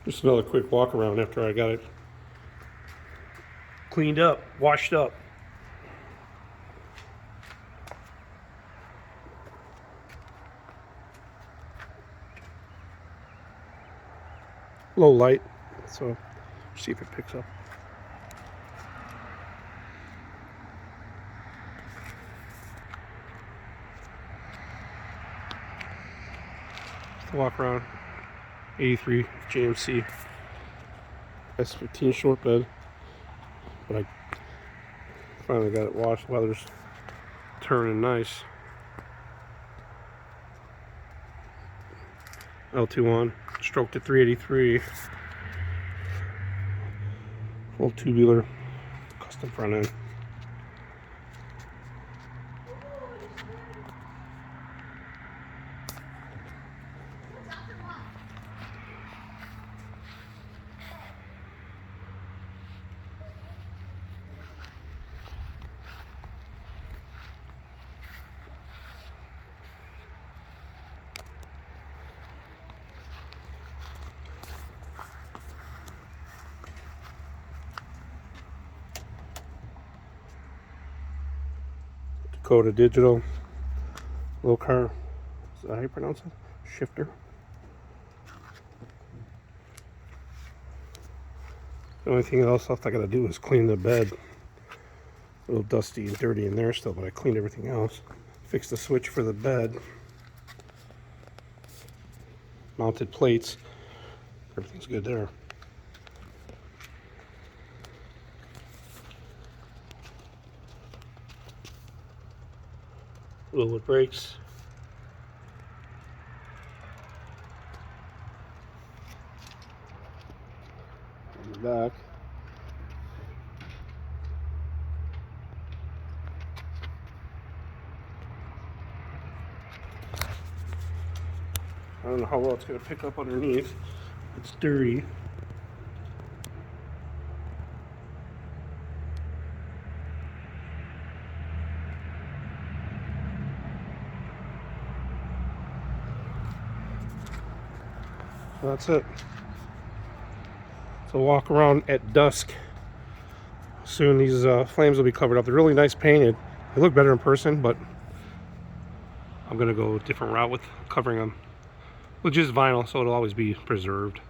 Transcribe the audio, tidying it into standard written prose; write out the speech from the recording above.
Just another quick walk around after I got it cleaned up, washed up. Low light, so see if it picks up. Just to walk around. 83 JMC s15 short bed, but I finally got it washed. Weather's turning nice. L2 on, stroked at 383, full tubular, custom front end. Dakota Digital, Lokar, is that how you pronounce it? Shifter. The only thing else left I gotta do is clean the bed. A little dusty and dirty in there still, but I cleaned everything else. Fixed the switch for the bed. Mounted plates. Everything's good there. Wilwood brakes. On the back. I don't know how well it's going to pick up underneath. It's dirty. So that's it. So walk around at dusk. Soon these flames will be covered up. They're really nice painted. They look better in person, but I'm going to go a different route with covering them with just vinyl, so it'll always be preserved.